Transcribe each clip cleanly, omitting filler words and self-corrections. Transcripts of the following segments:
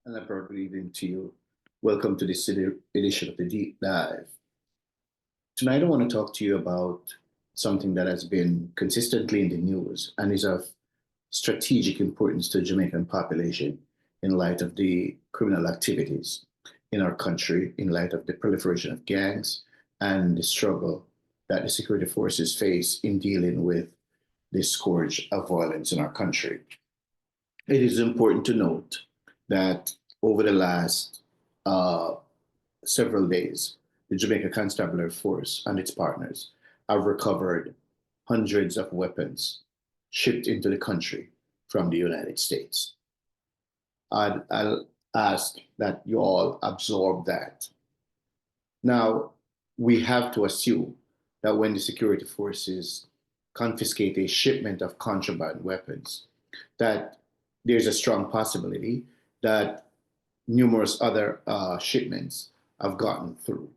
And a very good evening to you. Welcome to this edition of the Deep Dive. Tonight, I want to talk to you about something that has been consistently in the news and is of strategic importance to the Jamaican population in light of the criminal activities in our country, in light of the proliferation of gangs and the struggle that the security forces face in dealing with this scourge of violence in our country. It is important to note that over the last several days, the Jamaica Constabulary Force and its partners have recovered hundreds of weapons shipped into the country from the United States. I'll ask that you all absorb that. Now, we have to assume that when the security forces confiscate a shipment of contraband weapons, that there's a strong possibility that numerous other shipments have gotten through.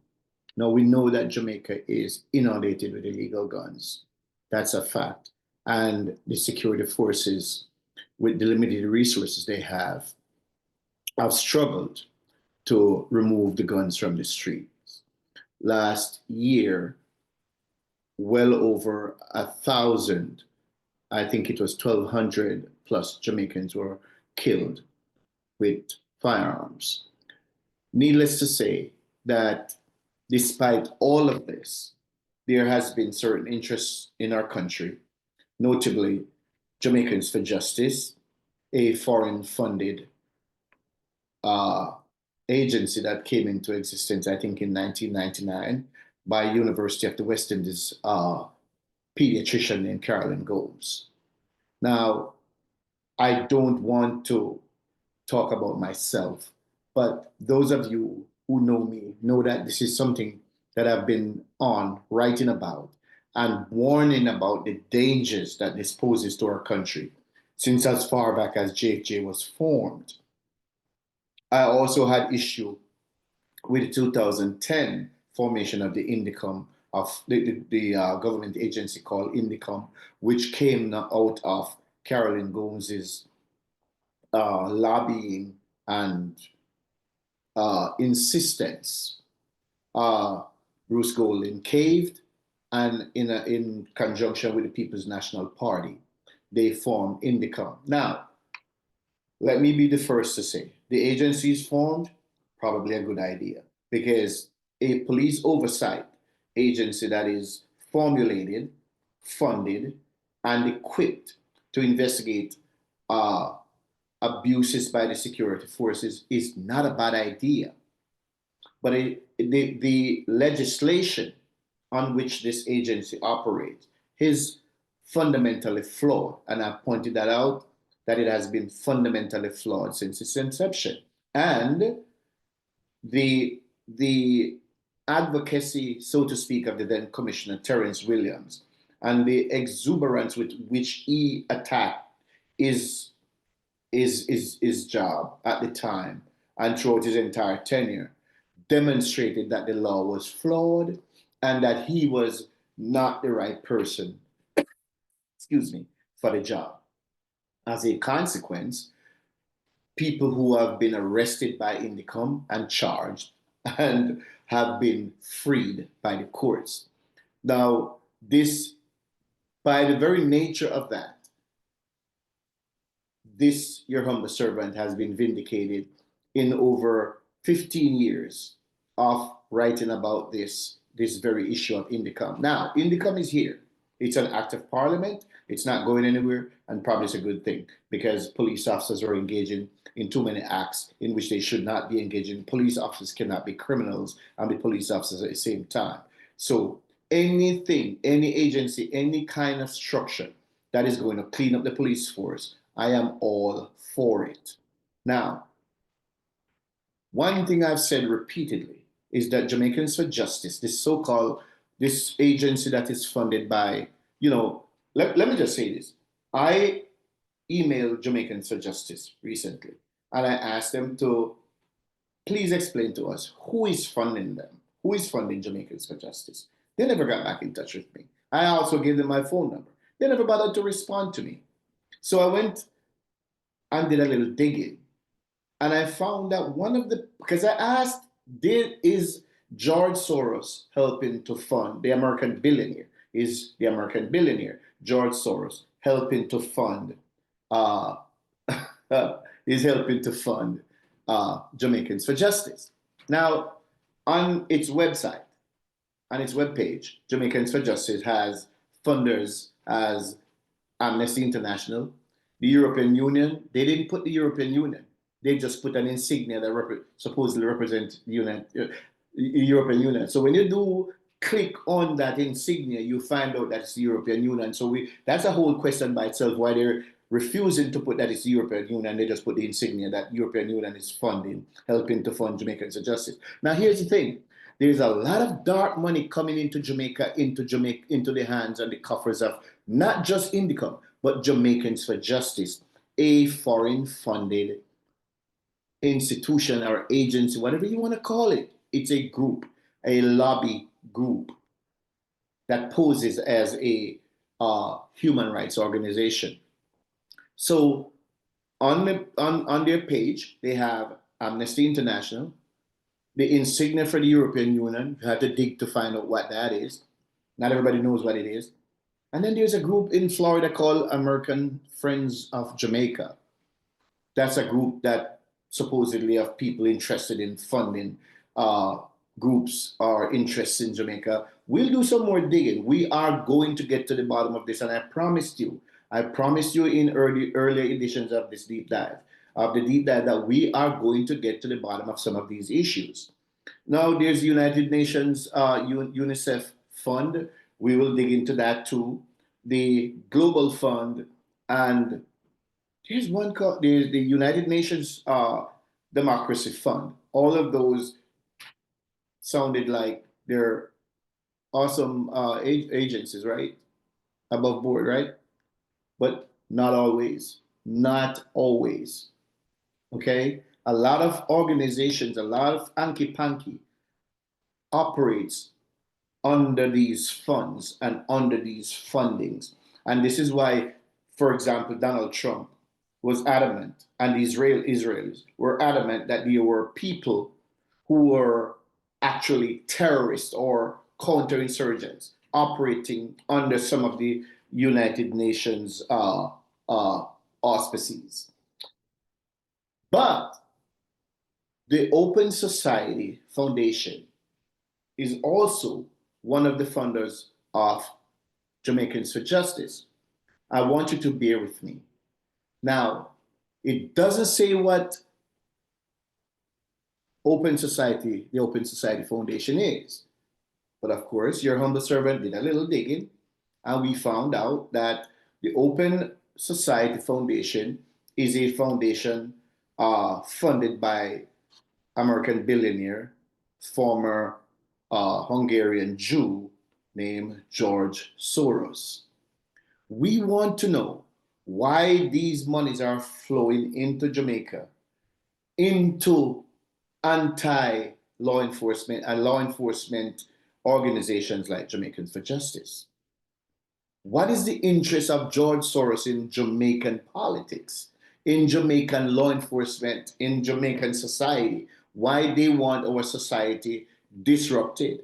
Now, we know that Jamaica is inundated with illegal guns. That's a fact. And the security forces, with the limited resources they have struggled to remove the guns from the streets. Last year, well over 1,000, I think it was 1,200 plus Jamaicans were killed with firearms. Needless to say that despite all of this, there has been certain interests in our country, notably Jamaicans for Justice, a foreign-funded agency that came into existence, I think, in 1999 by University of the West Indies pediatrician named Carolyn Gomes. Now, I don't want to talk about myself, but those of you who know me know that this is something that I've been on writing about and warning about the dangers that this poses to our country since as far back as JFJ was formed. I also had issue with the 2010 formation of the INDICOM, of the government agency called INDICOM, which came out of Carolyn Gomes's lobbying and insistence. Bruce Golding caved, and in conjunction with the People's National Party, they formed INDICOM. Now, let me be the first to say, the agency is formed, probably a good idea, because a police oversight agency that is formulated, funded, and equipped to investigate abuses by the security forces is not a bad idea. But the legislation on which this agency operates is fundamentally flawed, and I've pointed that out, that it has been fundamentally flawed since its inception. And the advocacy, so to speak, of the then Commissioner Terence Williams and the exuberance with which he attacked his job at the time and throughout his entire tenure demonstrated that the law was flawed and that he was not the right person, excuse me, for the job. As a consequence, people who have been arrested by INDICOM and charged and have been freed by the courts. Now, this, by the very nature of that, this, your humble servant, has been vindicated in over 15 years of writing about this very issue of INDICOM. Now, INDICOM is here. It's an act of parliament. It's not going anywhere, and probably it's a good thing because police officers are engaging in too many acts in which they should not be engaging. Police officers cannot be criminals and be police officers at the same time. So anything, any agency, any kind of structure that is going to clean up the police force, I am all for it. Now, one thing I've said repeatedly is that Jamaicans for Justice, this agency that is funded by, let me just say this. I emailed Jamaicans for Justice recently, and I asked them to please explain to us who is funding them, who is funding Jamaicans for Justice. They never got back in touch with me. I also gave them my phone number. They never bothered to respond to me. So I went and did a little digging And I found that because I asked, is George Soros helping to fund the American billionaire? Is the American billionaire George Soros helping to fund, uh, is helping to fund Jamaicans for Justice? Now, on its website, on its webpage, Jamaicans for Justice has funders as Amnesty International, the European Union. They didn't put the European Union. They just put an insignia that supposedly represents the European Union. So when you do click on that insignia, you find out that it's the European Union. So that's a whole question by itself why they're refusing to put that it's the European Union. They just put the insignia that European Union is funding, helping to fund Jamaicans for Justice. Now here's the thing. There's a lot of dark money coming into Jamaica, into the hands and the coffers of not just Indicom, but Jamaicans for Justice, a foreign funded institution or agency, whatever you want to call it. It's a group, a lobby group that poses as a human rights organization. So on their page, they have Amnesty International, the insignia for the European Union. You have to dig to find out what that is. Not everybody knows what it is. And then there's a group in Florida called American Friends of Jamaica. That's a group that supposedly of people interested in funding groups or interests in Jamaica. We'll do some more digging. We are going to get to the bottom of this, and I promised you in earlier editions of this deep dive, that we are going to get to the bottom of some of these issues. Now, there's United Nations UNICEF Fund. We will dig into that too. The Global Fund, and here's one called the United Nations Democracy Fund. All of those sounded like they're awesome agencies, right? Above board, right? But not always. Not always. Okay? A lot of organizations, a lot of hanky-panky operates under these funds and under these fundings. And this is why, for example, Donald Trump was adamant, and the Israelis were adamant that there were people who were actually terrorists or counterinsurgents operating under some of the United Nations auspices. But the Open Society Foundation is also one of the funders of Jamaicans for Justice. I want you to bear with me. Now, it doesn't say what the Open Society Foundation is. But of course, your humble servant did a little digging, and we found out that the Open Society Foundation is a foundation funded by American billionaire, former Hungarian Jew named George Soros. We want to know why these monies are flowing into Jamaica, into anti-law enforcement and law enforcement organizations like Jamaicans for Justice. What is the interest of George Soros in Jamaican politics, in Jamaican law enforcement, in Jamaican society? Why they want our society disrupted?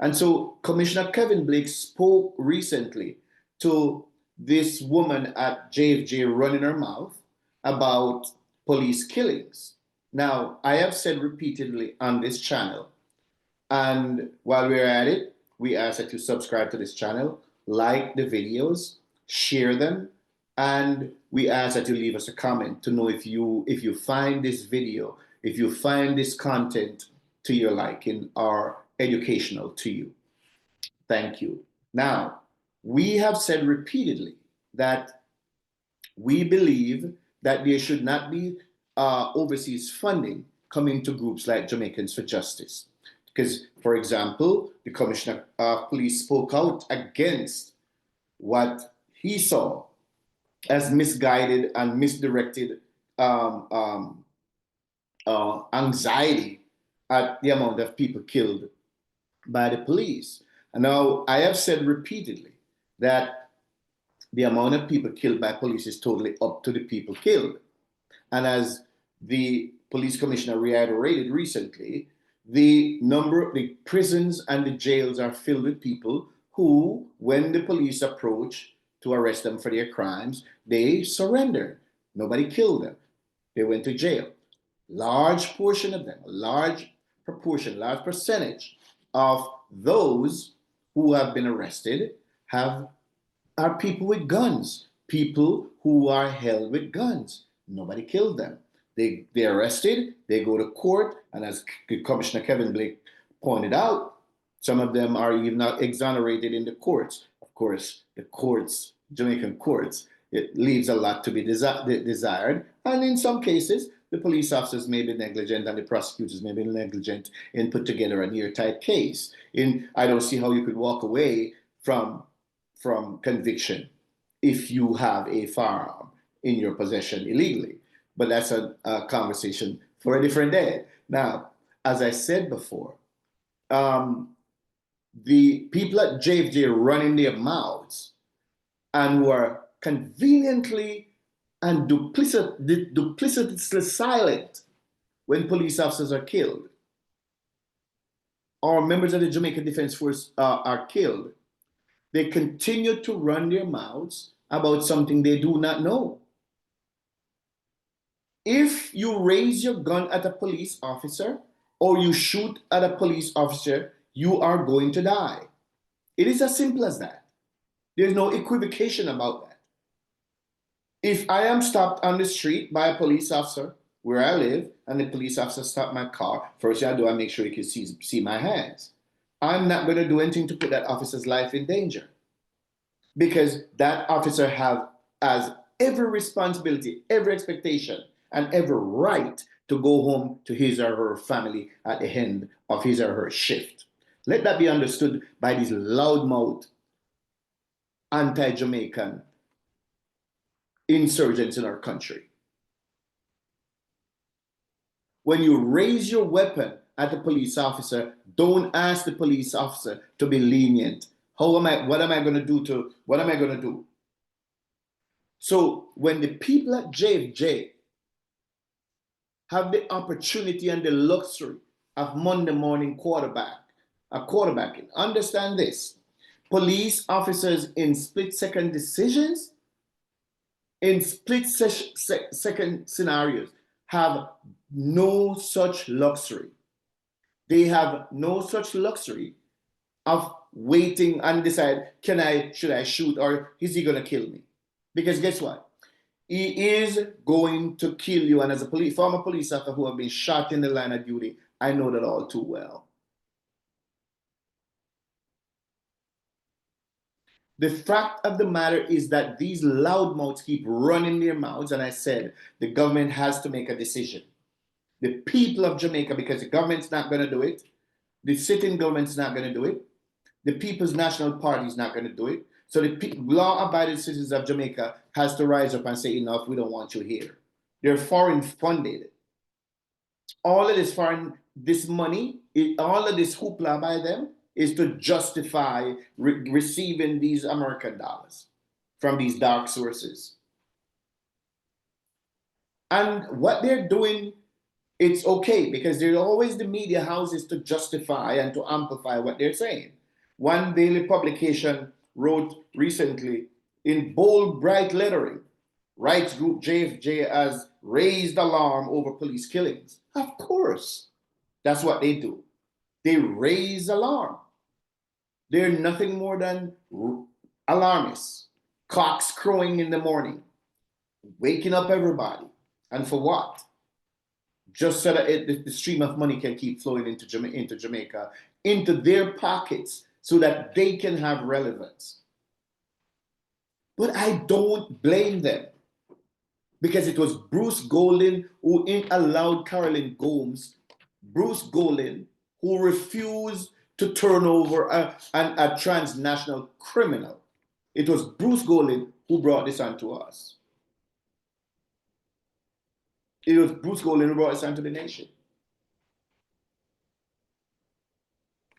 And so Commissioner Kevin Blake spoke recently to this woman at JFJ running her mouth about police killings. Now, I have said repeatedly on this channel, and while we're at it, we ask that you subscribe to this channel, like the videos, share them, and we ask that you leave us a comment to know if you find this video, if you find this content to your liking or educational to you. Thank you. Now, we have said repeatedly that we believe that there should not be overseas funding coming to groups like Jamaicans for Justice. Because, for example, the Commissioner of Police spoke out against what he saw as misguided and misdirected anxiety at the amount of people killed by the police. And now, I have said repeatedly that the amount of people killed by police is totally up to the people killed. And as the police commissioner reiterated recently, the prisons and the jails are filled with people who, when the police approach to arrest them for their crimes, they surrender. Nobody killed them. They went to jail. Large portion of them, a large proportion, large percentage of those who have been arrested are people with guns, people who are held with guns. Nobody killed them. They're arrested, they go to court, and as Commissioner Kevin Blake pointed out, some of them are even not exonerated in the courts. Of course, the courts, Jamaican courts, it leaves a lot to be desired, and in some cases, the police officers may be negligent and the prosecutors may be negligent in put together an airtight case. I don't see how you could walk away from conviction if you have a firearm in your possession illegally. But that's a conversation for a different day. Now, as I said before, the people at JFJ running their mouths and were conveniently and duplicitously silent when police officers are killed, or members of the Jamaican Defense Force are killed. They continue to run their mouths about something they do not know. If you raise your gun at a police officer or you shoot at a police officer, you are going to die. It is as simple as that. There's no equivocation about that. If I am stopped on the street by a police officer where I live and the police officer stopped my car, first thing I do, I make sure he can see my hands. I'm not going to do anything to put that officer's life in danger, because that officer has every responsibility, every expectation, and every right to go home to his or her family at the end of his or her shift. Let that be understood by these loudmouth, anti-Jamaican insurgents in our country. When you raise your weapon at a police officer, don't ask the police officer to be lenient. What am I going to do? So when the people at JFJ have the opportunity and the luxury of Monday morning quarterbacking, understand this: police officers in split-second decisions, in split-second scenarios, have no such luxury. They have no such luxury of waiting and decide, should I shoot, or is he going to kill me? Because guess what? He is going to kill you. And as a former police officer who have been shot in the line of duty, I know that all too well. The fact of the matter is that these loudmouths keep running their mouths, and I said the government has to make a decision. The people of Jamaica, because the government's not going to do it, the sitting government's not going to do it, the People's National Party is not going to do it. So the law-abiding citizens of Jamaica has to rise up and say, enough, we don't want you here. They're foreign funded. All of this money, all of this hoopla by them is to justify receiving these American dollars from these dark sources. And what they're doing, it's okay, because there's always the media houses to justify and to amplify what they're saying. One daily publication wrote recently in bold, bright lettering, rights group JFJ has raised alarm over police killings. Of course, that's what they do. They raise alarm. They're nothing more than alarmists, cocks crowing in the morning, waking up everybody. And for what? Just so that the stream of money can keep flowing into Jamaica, into their pockets, so that they can have relevance. But I don't blame them, because it was Bruce Golding who allowed Carolyn Gomes, Bruce Golding, who refused to turn over a transnational criminal. It was Bruce Golding who brought this onto us. It was Bruce Golding who brought this onto the nation.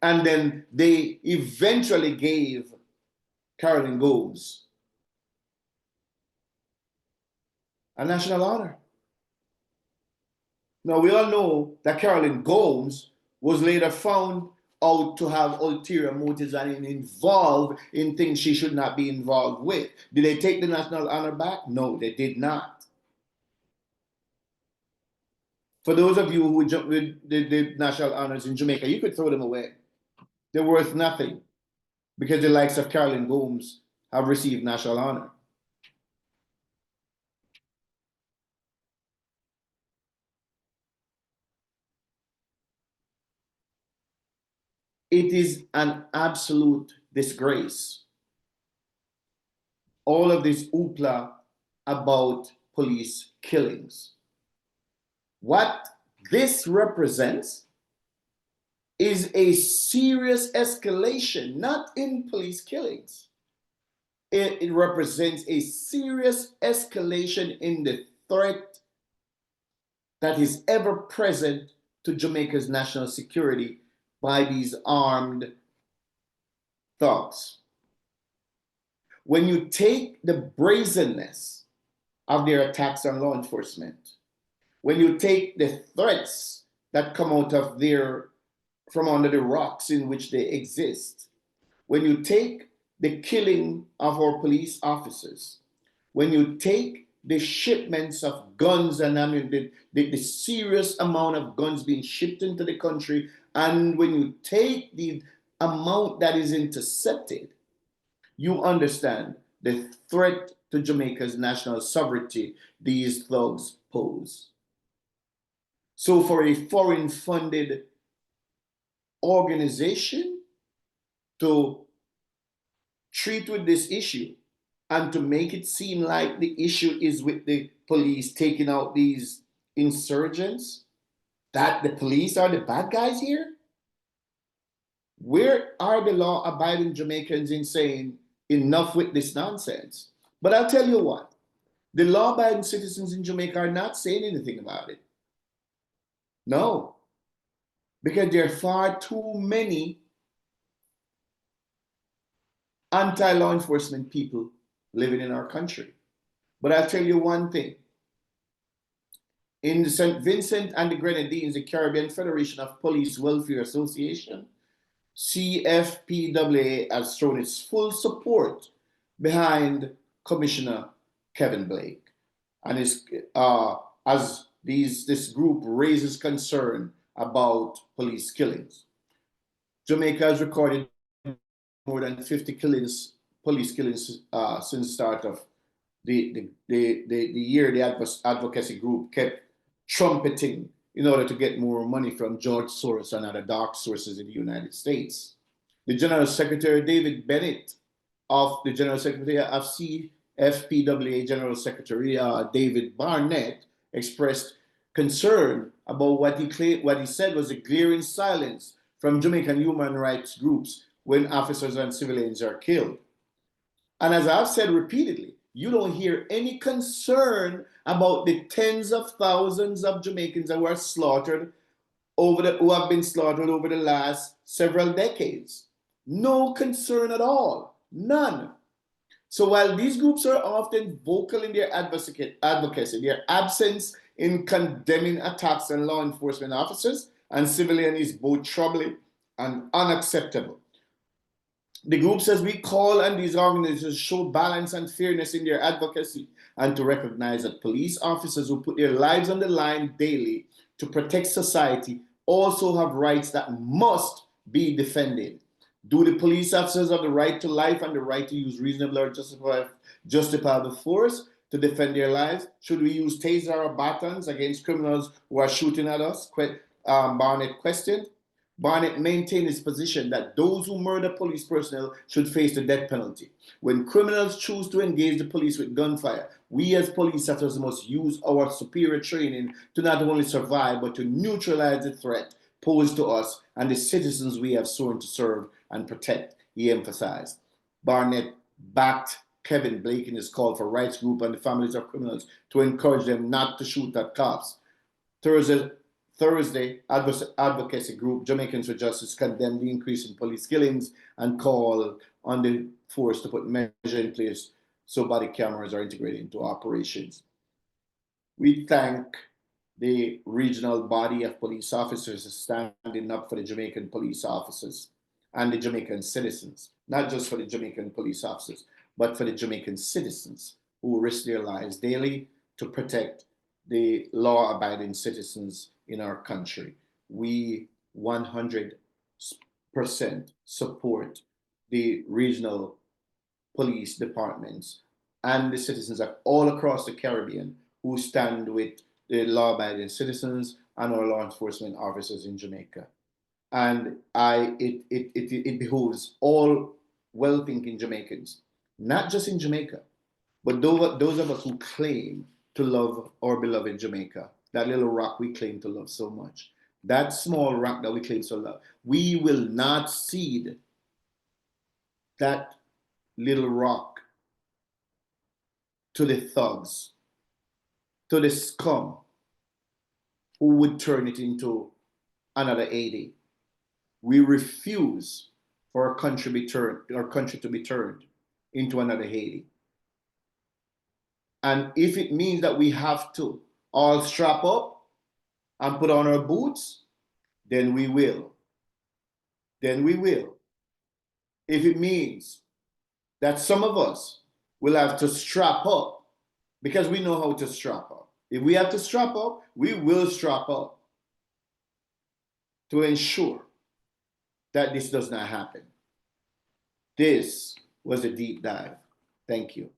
And then they eventually gave Carolyn Gomes a national honor. Now, we all know that Carolyn Gomes was later found out to have ulterior motives and involved in things she should not be involved with. Did they take the national honor back? No, they did not. For those of you who did national honors in Jamaica, you could throw them away. They're worth nothing because the likes of Carolyn Gomes have received national honor. It is an absolute disgrace. All of this hoopla about police killings. What this represents is a serious escalation, not in police killings. It represents a serious escalation in the threat that is ever present to Jamaica's national security by these armed thugs. When you take the brazenness of their attacks on law enforcement, when you take the threats that come out of from under the rocks in which they exist, when you take the killing of our police officers, when you take the shipments of guns and ammunition, the serious amount of guns being shipped into the country, and when you take the amount that is intercepted, you understand the threat to Jamaica's national sovereignty these thugs pose. So for a foreign-funded organization to treat with this issue and to make it seem like the issue is with the police taking out these insurgents, that the police are the bad guys here? Where are the law-abiding Jamaicans in saying enough with this nonsense? But I'll tell you what, the law-abiding citizens in Jamaica are not saying anything about it. No, because there are far too many anti-law enforcement people living in our country. But I'll tell you one thing. In the St. Vincent and the Grenadines, the Caribbean Federation of Police Welfare Association, CFPWA, has shown its full support behind Commissioner Kevin Blake. And as this group raises concern about police killings. Jamaica has recorded more than 50 killings, police killings since the start of the year. The advocacy group kept trumpeting in order to get more money from George Soros and other dark sources in the United States. The General Secretary David Bennett of the General Secretary of CFPWA, General Secretary David Barnett, expressed concern about what he said was a glaring silence from Jamaican human rights groups when officers and civilians are killed. And as I've said repeatedly, you don't hear any concern about the tens of thousands of Jamaicans who are slaughtered who have been slaughtered over the last several decades. No concern at all, none. So while these groups are often vocal in their advocacy, their absence in condemning attacks on law enforcement officers and civilians is both troubling and unacceptable. The group says we call on these organizations to show balance and fairness in their advocacy and to recognize that police officers who put their lives on the line daily to protect society also have rights that must be defended. Do the police officers have the right to life and the right to use reasonable or justifiable force to defend their lives? Should we use taser or batons against criminals who are shooting at us? Barnett questioned. Barnett maintained his position that those who murder police personnel should face the death penalty. When criminals choose to engage the police with gunfire, we as police officers must use our superior training to not only survive, but to neutralize the threat posed to us and the citizens we have sworn to serve and protect, he emphasized. Barnett backed Kevin Blake in his call for rights group and the families of criminals to encourage them not to shoot at cops. Thursday, advocacy group Jamaicans for Justice condemned the increase in police killings and called on the force to put measures in place so body cameras are integrated into operations. We thank the regional body of police officers is standing up for the Jamaican police officers and the Jamaican citizens, not just for the Jamaican police officers, but for the Jamaican citizens who risk their lives daily to protect the law-abiding citizens in our country. We 100% support the regional police departments and the citizens all across the Caribbean who stand with the law-abiding citizens and our law enforcement officers in Jamaica. And it behooves all well-thinking Jamaicans, not just in Jamaica, but those of us who claim to love our beloved Jamaica, that little rock we claim to love so much, that small rock that we claim to love, we will not cede that little rock to the thugs, to the scum who would turn it into another Haiti. We refuse for our country to be turned into another Haiti. And if it means that we have to all strap up and put on our boots, then we will. Then we will. If it means that some of us will have to strap up because we know how to strap up. If we have to strap up, we will strap up to ensure that this does not happen. This was a deep dive. Thank you.